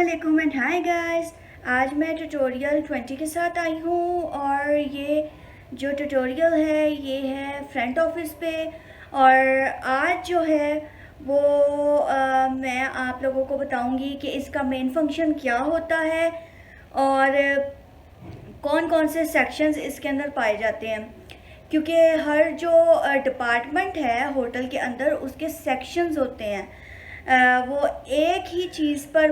अस्सलामुअलैकुम and hi guys. आज मैं ट्यूटोरियल 20 के साथ आई हूँ और ये जो ट्यूटोरियल है ये है फ्रंट ऑफिस पे। और आज जो है वो मैं आप लोगों को बताऊंगी कि इसका मेन फंक्शन क्या होता है और कौन कौन से सेक्शंस इसके अंदर पाए जाते हैं, क्योंकि हर जो डिपार्टमेंट है होटल के अंदर उसके सेक्शंस होते हैं। वो एक ही चीज़ पर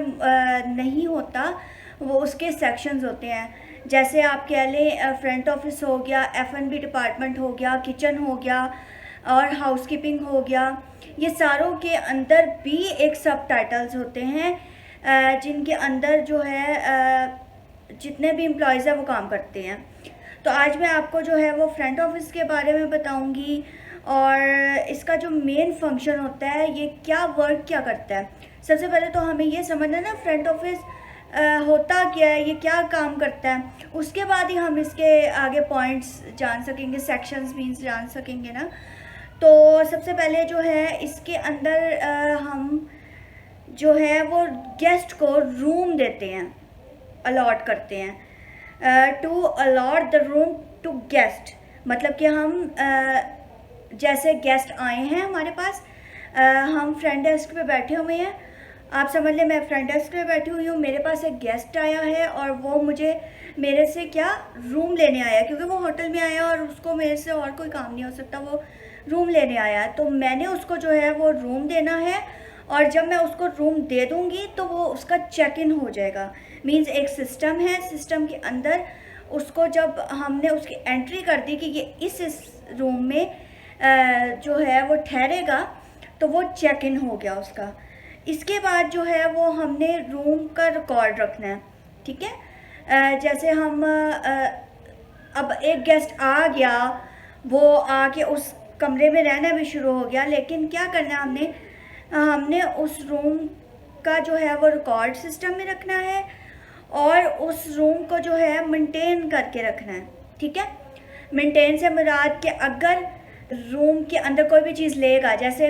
नहीं होता, वो उसके सेक्शंस होते हैं। जैसे आप कह लें फ्रंट ऑफिस हो गया, F&B डिपार्टमेंट हो गया, किचन हो गया और हाउसकीपिंग हो गया। ये सारों के अंदर भी एक सब टाइटल्स होते हैं जिनके अंदर जो है जितने भी एम्प्लॉयज़ हैं वो काम करते हैं। तो आज मैं आपको जो है वो फ्रंट ऑफिस के बारे में बताऊंगी और इसका जो मेन फंक्शन होता है ये क्या वर्क क्या करता है। सबसे पहले तो हमें ये समझना है ना फ्रंट ऑफिस होता क्या है, ये क्या काम करता है, उसके बाद ही हम इसके आगे पॉइंट्स जान सकेंगे, सेक्शंस मीन्स जान सकेंगे ना। तो सबसे पहले जो है इसके अंदर हम जो है वो गेस्ट को रूम देते हैं, अलॉट करते हैं। To allot the room to guest, मतलब कि हम जैसे गेस्ट आए हैं हमारे पास, हम फ्रंट डेस्क पे बैठे हुए हैं। आप समझ लें मैं फ्रंट डेस्क पे बैठी हुई हूँ, मेरे पास एक गेस्ट आया है और वो मुझे मेरे से क्या रूम लेने आया, क्योंकि वो होटल में आया और उसको मेरे से और कोई काम नहीं हो सकता, वो रूम लेने आया है। तो मैंने उसको जो है वो रूम देना है और जब मैं उसको रूम दे दूँगी तो वो उसका चेक इन हो जाएगा। मीन्स एक सिस्टम है, सिस्टम के अंदर उसको जब हमने उसकी एंट्री कर दी कि ये इस रूम में जो है वो ठहरेगा तो वो चेक इन हो गया उसका। इसके बाद जो है वो हमने रूम का रिकॉर्ड रखना है, ठीक है। जैसे हम अब एक गेस्ट आ गया, वो आके उस कमरे में रहना भी शुरू हो गया, लेकिन क्या करना है हमने उस रूम का जो है वो रिकॉर्ड सिस्टम में रखना है और उस रूम को जो है मेंटेन करके रखना है, ठीक है। मेंटेन से मुराद कि अगर रूम के अंदर कोई भी चीज़ लेगा, जैसे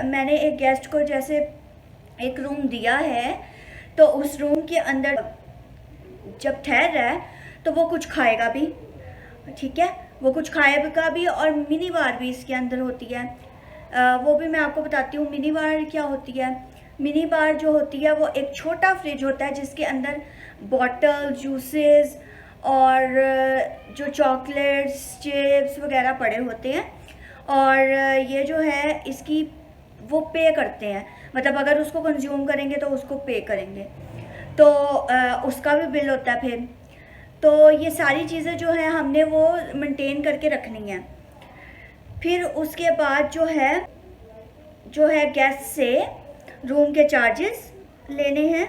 मैंने एक गेस्ट को जैसे एक रूम दिया है तो उस रूम के अंदर जब ठहर रहा है तो वो कुछ खाएगा भी, ठीक है, वो कुछ खाएगा भी। और मिनी बार भी इसके अंदर होती है, वो भी मैं आपको बताती हूँ। मिनी बार क्या होती है? मिनी बार जो होती है वो एक छोटा फ्रिज होता है जिसके अंदर बॉटल, जूसेस और जो चॉकलेट्स, चिप्स वगैरह पड़े होते हैं। और ये जो है इसकी वो पे करते हैं, मतलब अगर उसको कंज्यूम करेंगे तो उसको पे करेंगे, तो उसका भी बिल होता है फिर। तो ये सारी चीज़ें जो है हमने वो मेंटेन करके रखनी है। फिर उसके बाद जो है गेस्ट से रूम के चार्जेस लेने हैं,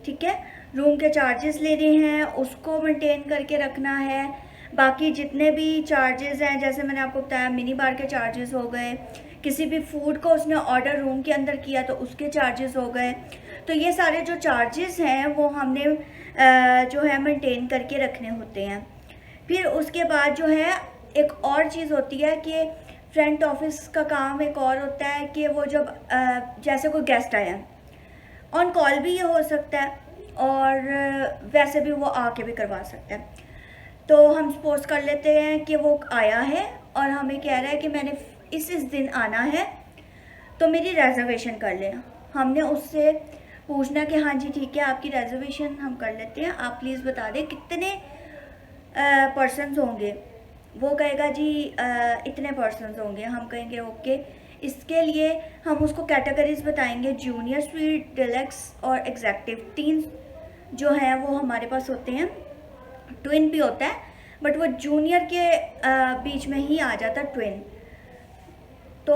ठीक है, रूम के चार्जेस लेने हैं, उसको मेंटेन करके रखना है। बाकी जितने भी चार्जेस हैं, जैसे मैंने आपको बताया मिनी बार के चार्जेस हो गए, किसी भी फूड को उसने ऑर्डर रूम के अंदर किया तो उसके चार्जेस हो गए। तो ये सारे जो चार्जेस हैं वो हमने जो है मेंटेन करके रखने होते हैं। फिर उसके बाद जो है एक और चीज़ होती है कि फ्रंट ऑफिस का काम एक और होता है कि वो जब जैसे कोई गेस्ट आया, ऑन कॉल भी ये हो सकता है और वैसे भी वो आके भी करवा सकता है। तो हम सपोज कर लेते हैं कि वो आया है और हमें कह रहा है कि मैंने इस दिन आना है तो मेरी रिजर्वेशन कर लें। हमने उससे पूछना कि हाँ जी ठीक है, आपकी रिजर्वेशन हम कर लेते हैं, आप प्लीज़ बता दें कितने पर्सन्स होंगे। वो कहेगा जी इतने पर्सन्स होंगे, हम कहेंगे ओके। इसके लिए हम उसको कैटेगरीज बताएंगे, जूनियर, स्वीट, डिलक्स और एग्जेक्टिव। 3 जो हैं वो हमारे पास होते हैं। ट्विन भी होता है बट वो जूनियर के बीच में ही आ जाता है ट्विन। तो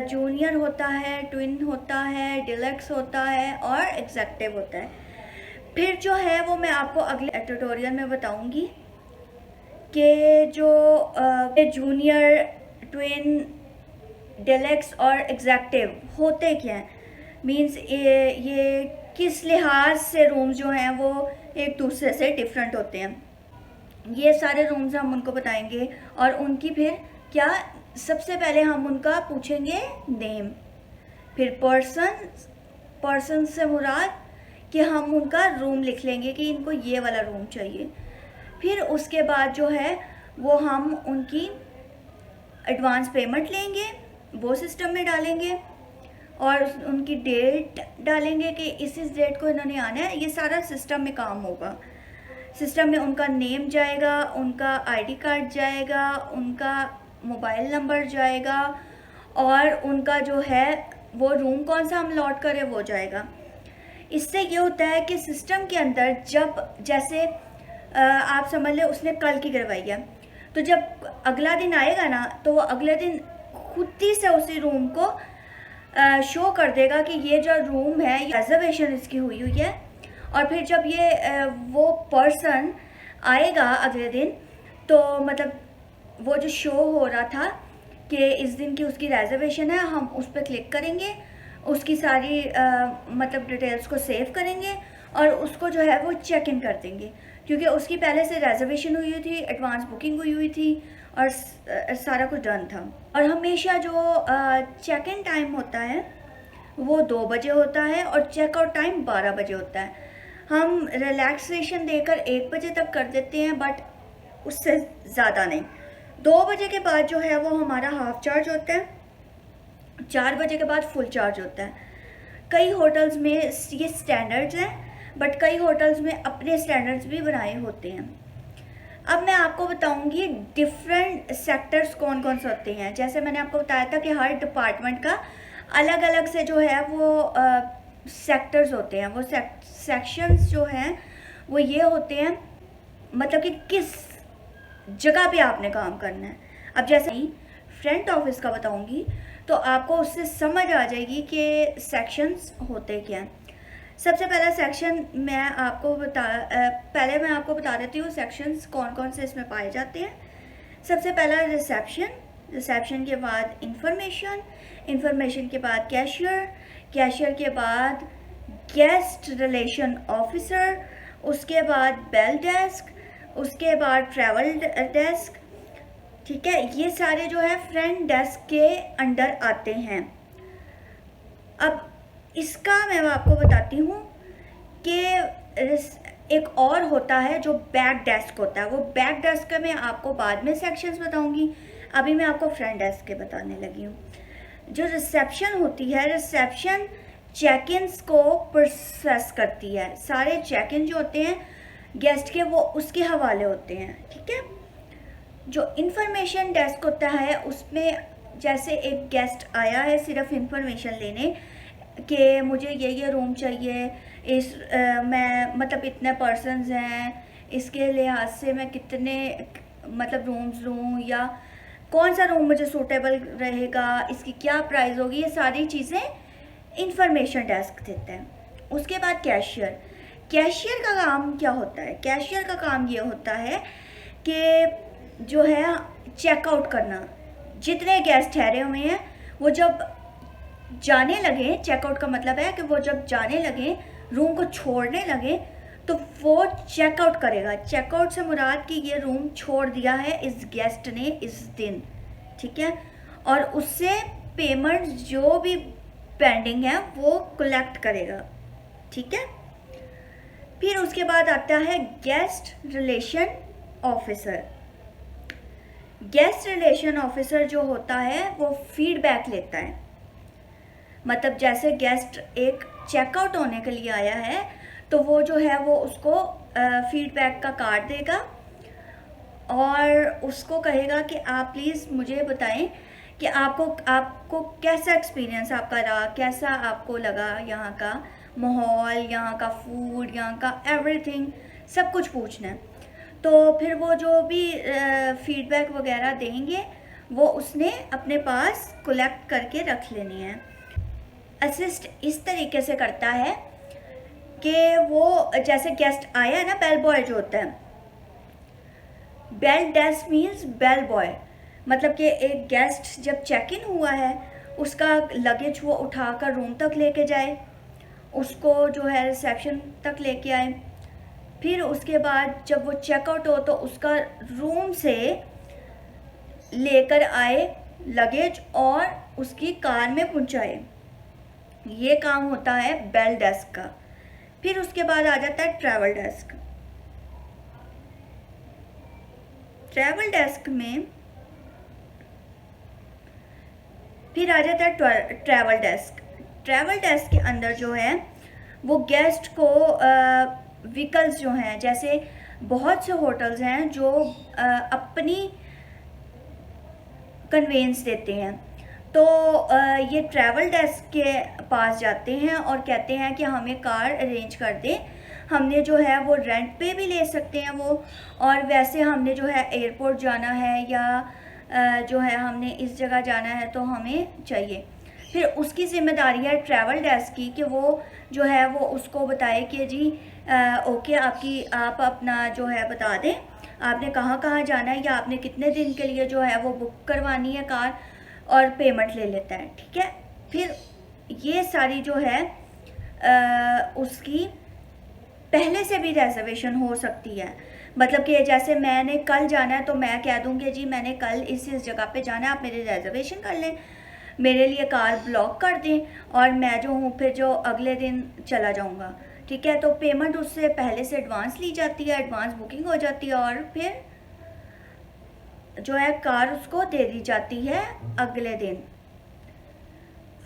जूनियर होता है, ट्विन होता है, डिलक्स होता है और एग्जेक्टिव होता है। फिर जो है वो मैं आपको अगले ट्यूटोरियल में बताऊंगी कि जो जूनियर, ट्विन, डिलक्स और एग्जेक्टिव होते क्या हैं, मींस ये किस लिहाज से रूम्स जो हैं वो एक दूसरे से डिफरेंट होते हैं। ये सारे रूम्स हम उनको बताएंगे और उनकी फिर क्या, सबसे पहले हम उनका पूछेंगे नेम, फिर पर्सन से मुराद कि हम उनका रूम लिख लेंगे कि इनको ये वाला रूम चाहिए। फिर उसके बाद जो है वो हम उनकी एडवांस पेमेंट लेंगे, वो सिस्टम में डालेंगे और उनकी डेट डालेंगे कि इस डेट को इन्होंने आना है। ये सारा सिस्टम में काम होगा। सिस्टम में उनका नेम जाएगा, उनका आईडी कार्ड जाएगा, उनका मोबाइल नंबर जाएगा और उनका जो है वो रूम कौन सा हम लॉट करें वो जाएगा। इससे ये होता है कि सिस्टम के अंदर जब जैसे आप समझ लें उसने कल की करवाई है, तो जब अगला दिन आएगा ना तो वो अगले दिन खुद ही से उसी रूम को शो कर देगा कि ये जो रूम है रिजर्वेशन इसकी हुई हुई है। और फिर जब ये वो पर्सन आएगा अगले दिन तो मतलब वो जो शो हो रहा था कि इस दिन की उसकी रिजर्वेशन है, हम उस पर क्लिक करेंगे, उसकी सारी मतलब डिटेल्स को सेव करेंगे और उसको जो है वो चेक इन कर देंगे, क्योंकि उसकी पहले से रिजर्वेशन हुई हुई थी, एडवांस बुकिंग हुई थी और सारा कुछ डन था। और हमेशा जो चेक इन टाइम होता है वो 2 बजे होता है और चेकआउट टाइम 12 बजे होता है। हम रिलैक्सेशन देकर 1 बजे तक कर देते हैं, बट उससे ज़्यादा नहीं। 2 बजे के बाद जो है वो हमारा हाफ चार्ज होता है, 4 बजे के बाद फुल चार्ज होता है। कई होटल्स में ये स्टैंडर्ड्स हैं, बट कई होटल्स में अपने स्टैंडर्ड्स भी बनाए होते हैं। अब मैं आपको बताऊंगी डिफरेंट सेक्टर्स कौन कौन से होते हैं। जैसे मैंने आपको बताया था कि हर डिपार्टमेंट का अलग अलग से जो है वो सेक्टर्स होते हैं, वो सेक्शंस जो हैं वो ये होते हैं, मतलब कि किस जगह पे आपने काम करना है। अब जैसे ही फ्रंट ऑफिस का बताऊंगी तो आपको उससे समझ आ जाएगी कि सेक्शंस होते क्या हैं। सबसे पहला सेक्शन मैं आपको पहले मैं आपको बता देती हूँ सेक्शंस कौन कौन से इसमें पाए जाते हैं। सबसे पहला रिसेप्शन, रिसेप्शन के बाद इंफॉर्मेशन, इंफॉर्मेशन के बाद कैशियर, कैशियर के बाद गेस्ट रिलेशन ऑफिसर, उसके बाद बेल डेस्क, उसके बाद ट्रैवल डेस्क। ठीक है, ये सारे जो है फ्रंट डेस्क के अंडर आते हैं। अब इसका मैं आपको बताती हूँ कि एक और होता है जो बैक डेस्क होता है। वो बैक डेस्क का मैं आपको बाद में सेक्शंस बताऊंगी, अभी मैं आपको फ्रंट डेस्क के बताने लगी हूँ। जो रिसेप्शन होती है, रिसेप्शन चेक इन्स को प्रोसेस करती है। सारे चेक इन जो होते हैं गेस्ट के वो उसके हवाले होते हैं। ठीक है, जो इंफॉर्मेशन डेस्क होता है उसमें जैसे एक गेस्ट आया है सिर्फ इंफॉर्मेशन लेने कि मुझे ये रूम चाहिए, इस मैं मतलब इतने पर्सन्स हैं, इसके लिहाज से मैं कितने मतलब रूम्स लूँ या कौन सा रूम मुझे सूटेबल रहेगा, इसकी क्या प्राइस होगी, ये सारी चीज़ें इंफॉर्मेशन डेस्क देते हैं। उसके बाद कैशियर, कैशियर का काम क्या होता है? कैशियर का काम ये होता है कि जो है चेकआउट करना। जितने गेस्ट ठहरे हुए हैं वो जब जाने लगे, चेकआउट का मतलब है कि वो जब जाने लगे, रूम को छोड़ने लगे, तो वो चेकआउट करेगा। चेकआउट से मुराद कि ये रूम छोड़ दिया है इस गेस्ट ने इस दिन। ठीक है, और उससे पेमेंट जो भी पेंडिंग है वो कलेक्ट करेगा। ठीक है, फिर उसके बाद आता है guest relation officer. Guest relation officer जो होता है वो फीडबैक लेता है। मतलब जैसे गेस्ट एक चेकआउट होने के लिए आया है तो वो जो है वो उसको फीडबैक का कार्ड देगा और उसको कहेगा कि आप प्लीज़ मुझे बताएं कि आपको कैसा एक्सपीरियंस आपका रहा, कैसा आपको लगा, यहाँ का माहौल, यहाँ का फूड, यहाँ का एवरीथिंग, सब कुछ पूछना है। तो फिर वो जो भी फीडबैक वगैरह देंगे वो उसने अपने पास कलेक्ट करके रख लेनी है। असिस्ट इस तरीके से करता है कि वो जैसे गेस्ट आया है ना, बेल बॉय जो होता है, bell desk means bell boy, मतलब कि एक गेस्ट जब चेक इन हुआ है उसका लगेज वो उठाकर रूम तक लेके जाए, उसको जो है रिसेप्शन तक लेके आए, फिर उसके बाद जब वो चेकआउट हो तो उसका रूम से लेकर आए लगेज और उसकी कार में पहुंचाए। ये काम होता है बेल डेस्क का। फिर उसके बाद आ जाता है ट्रैवल डेस्क। ट्रैवल डेस्क में फिर आ जाता है ट्रैवल डेस्क। ट्रैवल डेस्क के अंदर जो है वो गेस्ट को व्हीकल्स जो हैं, जैसे बहुत से होटल्स हैं जो अपनी कन्वेंस देते हैं, तो ये ट्रैवल डेस्क के पास जाते हैं और कहते हैं कि हमें कार अरेंज कर दें। हमने जो है वो रेंट पे भी ले सकते हैं वो, और वैसे हमने जो है एयरपोर्ट जाना है या जो है हमने इस जगह जाना है तो हमें चाहिए। फिर उसकी ज़िम्मेदारी है ट्रैवल डेस्क की कि वो जो है वो उसको बताए कि जी ओके आप अपना जो है बता दें आपने कहाँ कहाँ जाना है या आपने कितने दिन के लिए जो है वो बुक करवानी है कार, और पेमेंट ले लेता है। ठीक है, फिर ये सारी जो है उसकी पहले से भी रिजर्वेशन हो सकती है। मतलब कि जैसे मैंने कल जाना है तो मैं कह दूँगी जी मैंने कल इस जगह पे जाना है, आप मेरी रिजर्वेशन कर लें, मेरे लिए कार ब्लॉक कर दें और मैं जो हूँ फिर जो अगले दिन चला जाऊँगा। ठीक है, तो पेमेंट उससे पहले से एडवांस ली जाती है, एडवांस बुकिंग हो जाती है और फिर जो है कार उसको दे दी जाती है अगले दिन।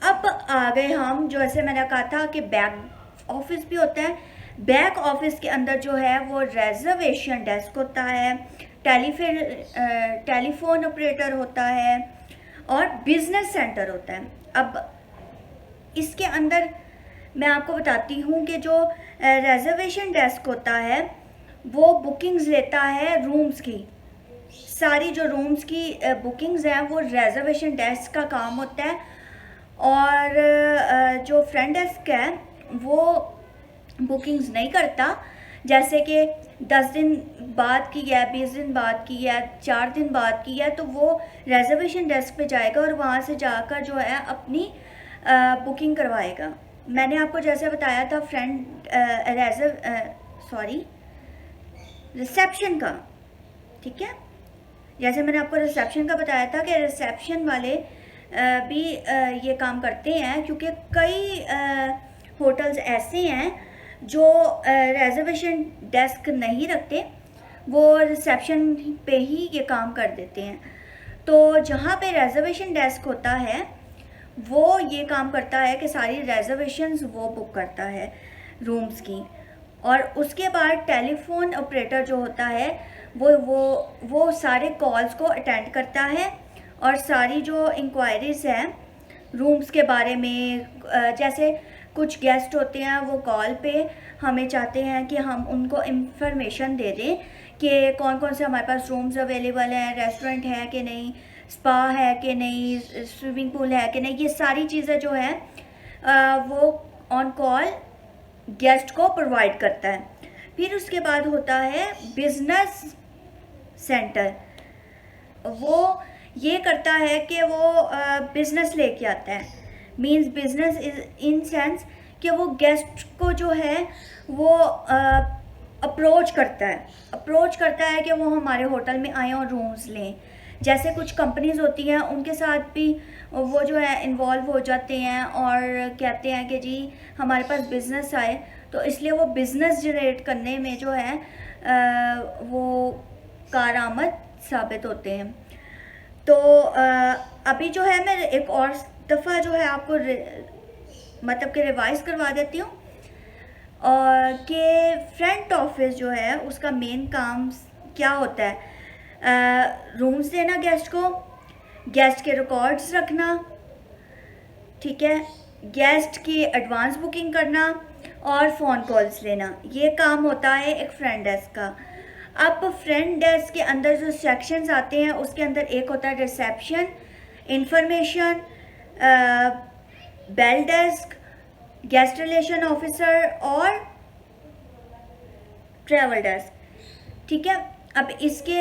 अब आ गए हम, जो ऐसे मैंने कहा था कि बैक ऑफिस भी होता है। बैक ऑफिस के अंदर जो है वो रिजर्वेशन डेस्क होता है, टेलीफोन ऑपरेटर होता है और बिजनेस सेंटर होता है। अब इसके अंदर मैं आपको बताती हूँ कि जो रिजर्वेशन डेस्क होता है वो बुकिंग्स लेता है रूम्स की, सारी जो रूम्स की बुकिंग्स हैं वो रिजर्वेशन डेस्क का काम होता है। और जो फ्रंट डेस्क है वो बुकिंग्स नहीं करता, जैसे कि 10 दिन बाद की है, 20 दिन बाद की है, 4 दिन बाद की है, तो वो रिजर्वेशन डेस्क पे जाएगा और वहाँ से जाकर जो है अपनी बुकिंग करवाएगा। मैंने आपको जैसे बताया था रिसेप्शन का, ठीक है, जैसे मैंने आपको रिसेप्शन का बताया था कि रिसेप्शन वाले भी ये काम करते हैं, क्योंकि कई होटल्स ऐसे हैं जो रिजर्वेशन डेस्क नहीं रखते, वो रिसेप्शन पे ही ये काम कर देते हैं। तो जहाँ पे रिजर्वेशन डेस्क होता है वो ये काम करता है कि सारी रिजर्वेशंस वो बुक करता है रूम्स की, और उसके बाद टेलीफोन ऑपरेटर जो होता है वो सारे कॉल्स को अटेंड करता है और सारी जो इंक्वायरीज हैं रूम्स के बारे में, जैसे कुछ गेस्ट होते हैं वो कॉल पे हमें चाहते हैं कि हम उनको इंफॉर्मेशन दे दें कि कौन कौन से हमारे पास रूम्स अवेलेबल हैं, रेस्टोरेंट है कि नहीं, स्पा है कि नहीं, स्विमिंग पूल है कि नहीं, ये सारी चीज़ें जो है वो ऑन कॉल गेस्ट को प्रोवाइड करता है। फिर उसके बाद होता है बिजनेस सेंटर, वो ये करता है कि वो बिज़नेस लेके आता है, मींस बिजनेस इन सेंस कि वो गेस्ट को जो है वो अप्रोच करता है कि वो हमारे होटल में आए और रूम्स लें। जैसे कुछ कंपनीज होती हैं उनके साथ भी वो जो है इन्वॉल्व हो जाते हैं और कहते हैं कि जी हमारे पास बिज़नेस आए, तो इसलिए वो बिज़नेस जनरेट करने में जो है वो कारआमद साबित होते हैं। तो अभी जो है मैं एक और दफ़ा जो है आपको मतलब कि रिवाइज करवा देती हूँ, और कि फ्रंट ऑफिस जो है उसका मेन काम क्या होता है, रूम्स देना गेस्ट को, गेस्ट के रिकॉर्ड्स रखना, ठीक है, गेस्ट की एडवांस बुकिंग करना और फ़ोन कॉल्स लेना, ये काम होता है एक फ्रंट डेस्क का। अब फ्रंट डेस्क के अंदर जो सेक्शंस आते हैं उसके अंदर एक होता है reception, information, bell desk, guest relation officer और ट्रैवल डेस्क, ठीक है। अब इसके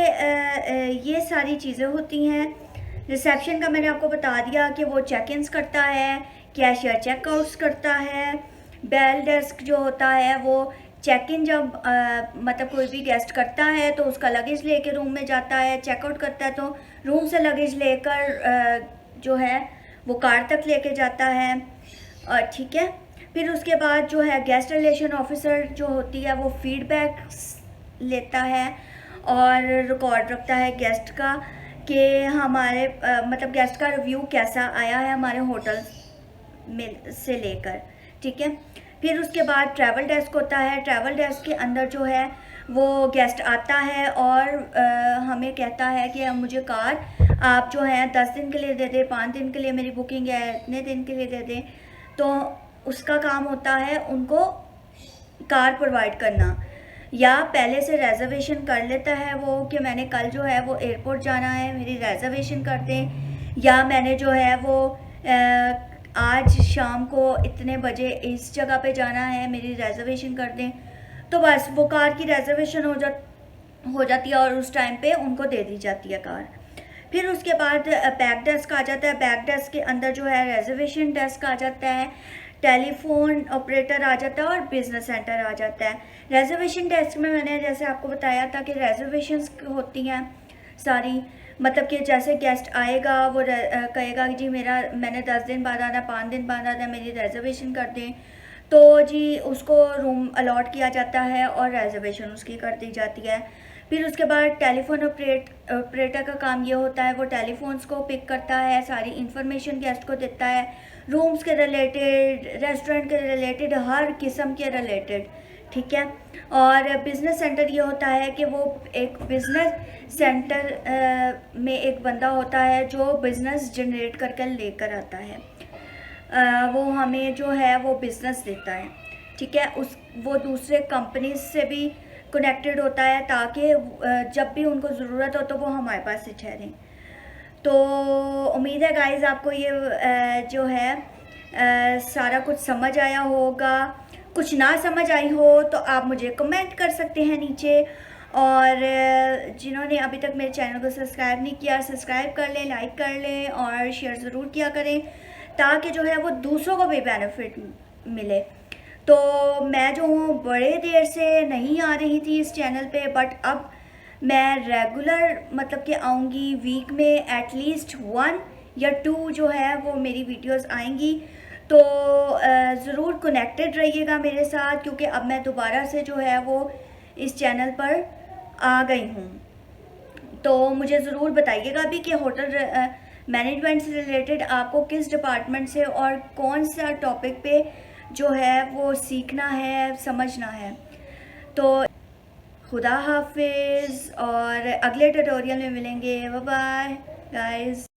ये सारी चीज़ें होती हैं। रिसेप्शन का मैंने आपको बता दिया कि वो चेक इन्स करता है, कैशियर चेकआउट्स करता है। बेल डेस्क जो होता है वो चेक इन जब मतलब कोई भी गेस्ट करता है तो उसका लगेज लेके रूम में जाता है, चेकआउट करता है तो रूम से लगेज लेकर जो है वो कार तक लेके जाता है, ठीक है। फिर उसके बाद जो है गेस्ट रिलेशन ऑफिसर जो होती है वो फीडबैक लेता है और रिकॉर्ड रखता है गेस्ट का कि हमारे मतलब गेस्ट का रिव्यू कैसा आया है हमारे होटल में से लेकर, ठीक है। फिर उसके बाद ट्रैवल डेस्क होता है। ट्रैवल डेस्क के अंदर जो है वो गेस्ट आता है और हमें कहता है कि मुझे कार आप जो है 10 दिन के लिए दे दें, 5 दिन के लिए मेरी बुकिंग है, इतने दिन के लिए दे दें। तो उसका काम होता है उनको कार प्रोवाइड करना, या पहले से रिजर्वेशन कर लेता है वो कि मैंने कल जो है वो एयरपोर्ट जाना है, मेरी रिजर्वेशन कर दें, या मैंने जो है वो आज शाम को इतने बजे इस जगह पे जाना है, मेरी रिजर्वेशन कर दें। तो बस वो कार की रिजर्वेशन हो जाती है और उस टाइम पे उनको दे दी जाती है कार। फिर उसके बाद बैक डेस्क आ जाता है। बैक डेस्क के अंदर जो है रिजर्वेशन डेस्क आ जाता है, टेलीफोन ऑपरेटर आ जाता है और बिजनेस सेंटर आ जाता है। रिजर्वेशन डेस्क में मैंने जैसे आपको बताया था कि रिजर्वेशंस होती हैं सारी, मतलब कि जैसे गेस्ट आएगा वो कहेगा कि जी मैंने 10 दिन बाद आना, 5 दिन बाद आना, मेरी रिजर्वेशन कर दें, तो जी उसको रूम अलॉट किया जाता है और रिजर्वेशन उसकी कर दी जाती है। फिर उसके बाद टेलीफोन ऑपरेटर का काम ये होता है वो टेलीफोन्स को पिक करता है, सारी इन्फॉर्मेशन गेस्ट को देता है, रूम्स के रिलेटेड, रेस्टोरेंट के रिलेटेड, हर किस्म के रिलेटेड, ठीक है। और बिज़नेस सेंटर ये होता है कि वो एक बिज़नेस सेंटर में एक बंदा होता है जो बिज़नेस जनरेट करके लेकर आता है, वो हमें जो है वो बिज़नेस देता है, ठीक है। वो दूसरे कंपनीज से भी कनेक्टेड होता है ताकि जब भी उनको ज़रूरत हो तो वो हमारे पास से ठहरें। तो उम्मीद है गाइस आपको ये जो है सारा कुछ समझ आया होगा। कुछ ना समझ आई हो तो आप मुझे कमेंट कर सकते हैं नीचे, और जिन्होंने अभी तक मेरे चैनल को सब्सक्राइब नहीं किया सब्सक्राइब कर लें, लाइक कर लें और शेयर ज़रूर किया करें ताकि जो है वो दूसरों को भी बेनिफिट मिले। तो मैं जो हूँ बड़े देर से नहीं आ रही थी इस चैनल पे, बट अब मैं रेगुलर मतलब कि आऊँगी, वीक में एटलीस्ट 1 या 2 जो है वो मेरी वीडियोस आएंगी। तो ज़रूर कनेक्टेड रहिएगा मेरे साथ, क्योंकि अब मैं दोबारा से जो है वो इस चैनल पर आ गई हूँ। तो मुझे ज़रूर बताइएगा भी कि होटल मैनेजमेंट से रिलेटेड आपको किस डिपार्टमेंट से और कौन सा टॉपिक पे जो है वो सीखना है, समझना है। तो खुदा हाफिज़ और अगले ट्यूटोरियल में मिलेंगे। Bye bye guys.